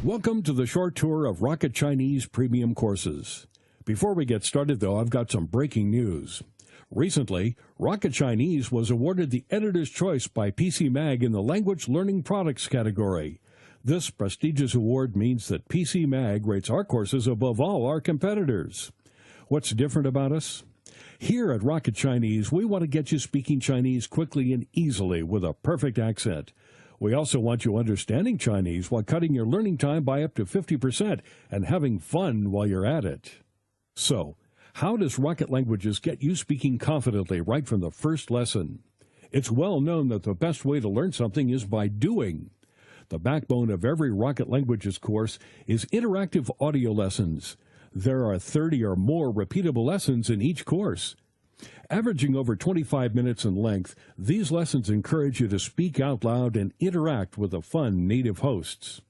Welcome to the short tour of Rocket Chinese premium courses. Before we get started, though, I've got some breaking news. Recently, Rocket Chinese was awarded the Editor's Choice by PC Mag in the Language Learning Products category. This prestigious award means that PC Mag rates our courses above all our competitors. What's different about us? Here at Rocket Chinese, we want to get you speaking Chinese quickly and easily with a perfect accent. We also want you understanding Chinese while cutting your learning time by up to 50% and having fun while you're at it. So, how does Rocket Languages get you speaking confidently right from the first lesson? It's well known that the best way to learn something is by doing. The backbone of every Rocket Languages course is interactive audio lessons. There are 30 or more repeatable lessons in each course. Averaging over 25 minutes in length, these lessons encourage you to speak out loud and interact with the fun native hosts.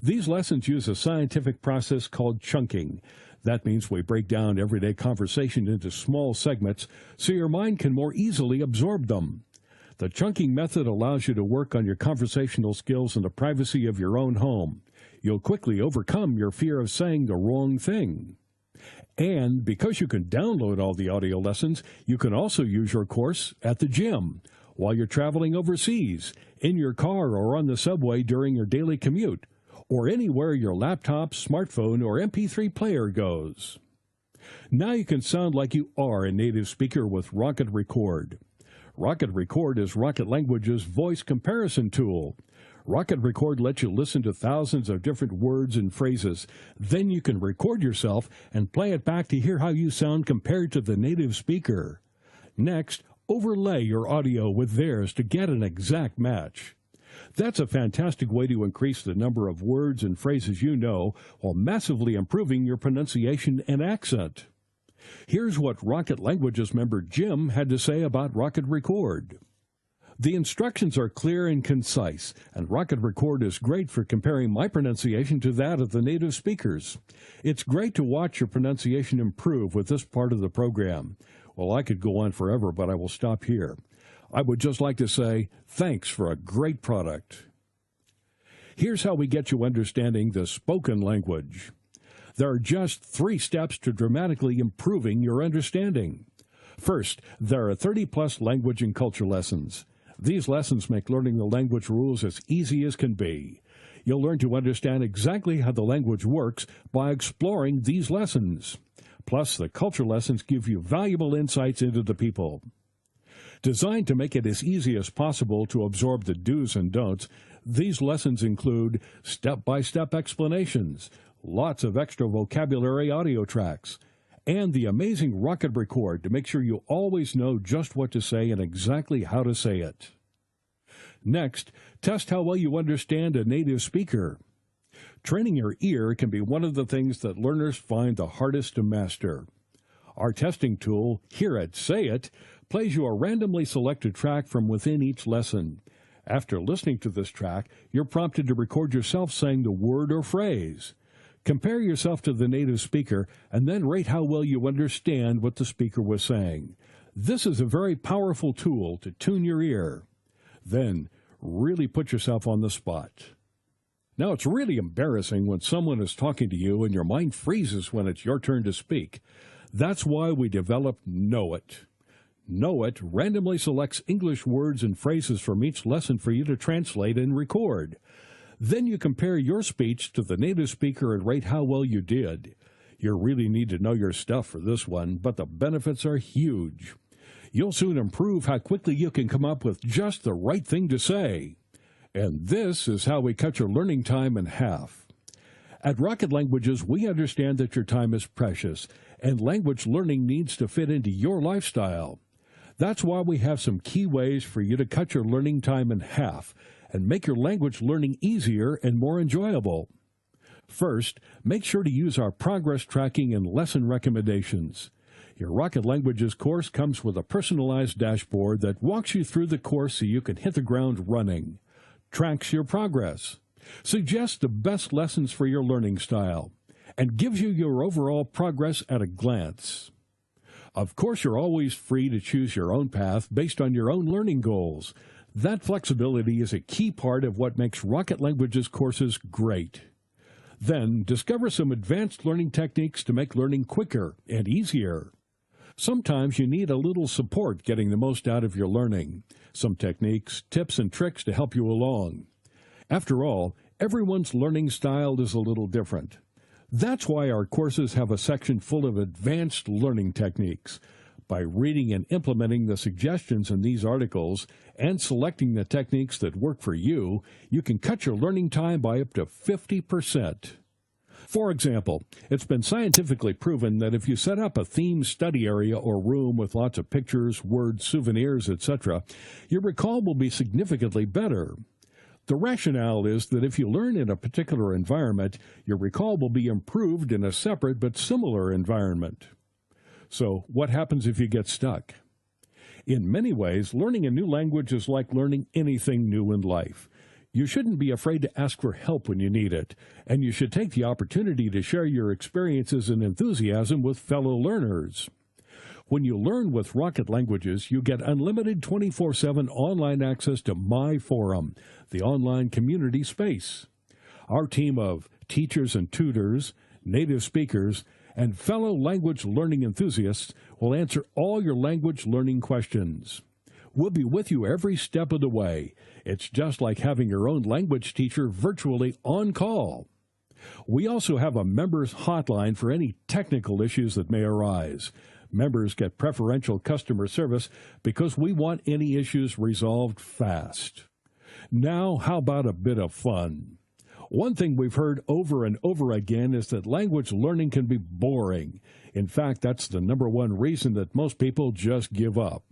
These lessons use a scientific process called chunking. That means we break down everyday conversation into small segments so your mind can more easily absorb them. The chunking method allows you to work on your conversational skills in the privacy of your own home. You'll quickly overcome your fear of saying the wrong thing. And because you can download all the audio lessons, you can also use your course at the gym, while you're traveling overseas, in your car or on the subway during your daily commute, or anywhere your laptop, smartphone, or MP3 player goes. Now you can sound like you are a native speaker with Rocket Record. Rocket Record is Rocket Language's voice comparison tool. Rocket Record lets you listen to thousands of different words and phrases. Then you can record yourself and play it back to hear how you sound compared to the native speaker. Next, overlay your audio with theirs to get an exact match. That's a fantastic way to increase the number of words and phrases you know while massively improving your pronunciation and accent. Here's what Rocket Languages member Jim had to say about Rocket Record. The instructions are clear and concise, and Rocket Record is great for comparing my pronunciation to that of the native speakers. It's great to watch your pronunciation improve with this part of the program. Well, I could go on forever, but I will stop here. I would just like to say thanks for a great product. Here's how we get you understanding the spoken language. There are just 3 steps to dramatically improving your understanding. First, there are 30-plus language and culture lessons. These lessons make learning the language rules as easy as can be. You'll learn to understand exactly how the language works by exploring these lessons. Plus, the culture lessons give you valuable insights into the people. Designed to make it as easy as possible to absorb the do's and don'ts, these lessons include step-by-step explanations, lots of extra vocabulary audio tracks, and the amazing Rocket Record to make sure you always know just what to say and exactly how to say it. Next, test how well you understand a native speaker. Training your ear can be one of the things that learners find the hardest to master. Our testing tool, Hear It, Say It, plays you a randomly selected track from within each lesson. After listening to this track, you're prompted to record yourself saying the word or phrase. Compare yourself to the native speaker and then rate how well you understand what the speaker was saying. This is a very powerful tool to tune your ear. Then, really put yourself on the spot. Now, it's really embarrassing when someone is talking to you and your mind freezes when it's your turn to speak. That's why we developed Know It. Know It randomly selects English words and phrases from each lesson for you to translate and record. Then you compare your speech to the native speaker and rate how well you did. You really need to know your stuff for this one, but the benefits are huge. You'll soon improve how quickly you can come up with just the right thing to say. And this is how we cut your learning time in half. At Rocket Languages, we understand that your time is precious, and language learning needs to fit into your lifestyle. That's why we have some key ways for you to cut your learning time in half and make your language learning easier and more enjoyable. First, make sure to use our progress tracking and lesson recommendations. Your Rocket Languages course comes with a personalized dashboard that walks you through the course so you can hit the ground running, tracks your progress, suggests the best lessons for your learning style, and gives you your overall progress at a glance. Of course, you're always free to choose your own path based on your own learning goals. That flexibility is a key part of what makes Rocket Languages courses great. Then discover some advanced learning techniques to make learning quicker and easier. Sometimes you need a little support getting the most out of your learning. Some techniques, tips, and tricks to help you along. After all, everyone's learning style is a little different. That's why our courses have a section full of advanced learning techniques. By reading and implementing the suggestions in these articles and selecting the techniques that work for you, you can cut your learning time by up to 50%. For example, it's been scientifically proven that if you set up a themed study area or room with lots of pictures, words, souvenirs, etc., your recall will be significantly better. The rationale is that if you learn in a particular environment, your recall will be improved in a separate but similar environment. So, what happens if you get stuck? In many ways, learning a new language is like learning anything new in life. You shouldn't be afraid to ask for help when you need it, and you should take the opportunity to share your experiences and enthusiasm with fellow learners. When you learn with Rocket Languages, you get unlimited 24/7 online access to My Forum, the online community space. Our team of teachers and tutors, native speakers, and fellow language learning enthusiasts will answer all your language learning questions. We'll be with you every step of the way. It's just like having your own language teacher virtually on call. We also have a members hotline for any technical issues that may arise. Members get preferential customer service because we want any issues resolved fast. Now, how about a bit of fun? One thing we've heard over and over again is that language learning can be boring. In fact, that's the number one reason that most people just give up.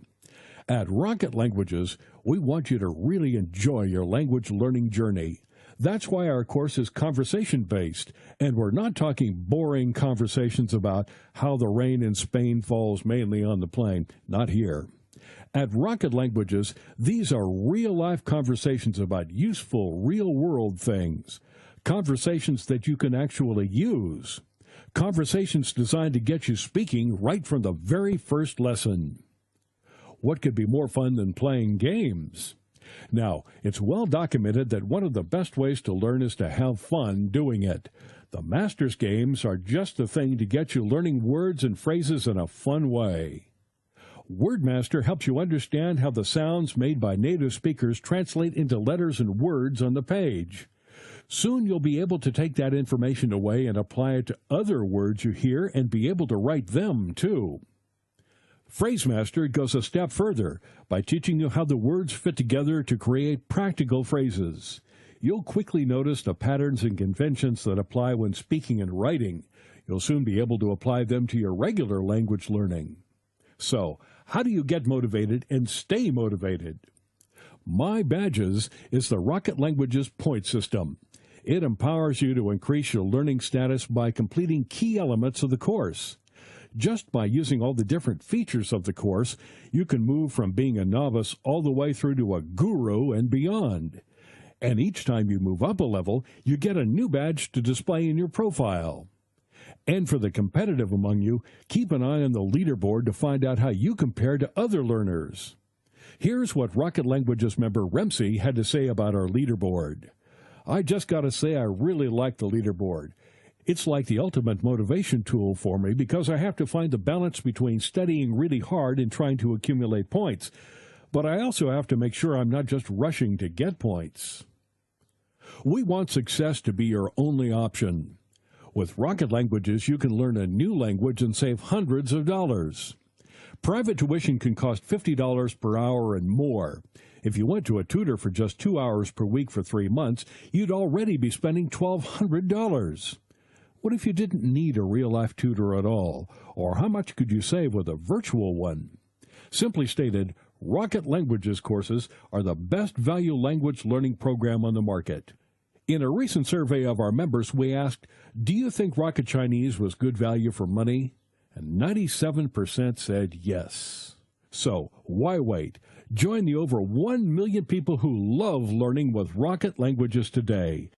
At Rocket Languages, we want you to really enjoy your language learning journey. That's why our course is conversation-based, and we're not talking boring conversations about how the rain in Spain falls mainly on the plain. Not here. At Rocket Languages, these are real-life conversations about useful, real-world things. Conversations that you can actually use. Conversations designed to get you speaking right from the very first lesson. What could be more fun than playing games? Now, it's well documented that one of the best ways to learn is to have fun doing it. The Masters games are just the thing to get you learning words and phrases in a fun way. WordMaster helps you understand how the sounds made by native speakers translate into letters and words on the page. Soon you'll be able to take that information away and apply it to other words you hear and be able to write them, too. PhraseMaster goes a step further by teaching you how the words fit together to create practical phrases. You'll quickly notice the patterns and conventions that apply when speaking and writing. You'll soon be able to apply them to your regular language learning. So, how do you get motivated and stay motivated? My Badges is the Rocket Languages point system. It empowers you to increase your learning status by completing key elements of the course. Just by using all the different features of the course, you can move from being a novice all the way through to a guru and beyond. And each time you move up a level, you get a new badge to display in your profile. And for the competitive among you, keep an eye on the leaderboard to find out how you compare to other learners. Here's what Rocket Languages member Remsi had to say about our leaderboard. I just got to say I really like the leaderboard. It's like the ultimate motivation tool for me because I have to find the balance between studying really hard and trying to accumulate points. But I also have to make sure I'm not just rushing to get points. We want success to be your only option. With Rocket Languages, you can learn a new language and save hundreds of dollars. Private tuition can cost $50 per hour and more. If you went to a tutor for just 2 hours per week for 3 months, you'd already be spending $1,200. What if you didn't need a real-life tutor at all? Or how much could you save with a virtual one? Simply stated, Rocket Languages courses are the best value language learning program on the market. In a recent survey of our members, we asked, do you think Rocket Chinese was good value for money? And 97% said yes. So, why wait? Join the over 1 million people who love learning with Rocket Languages today.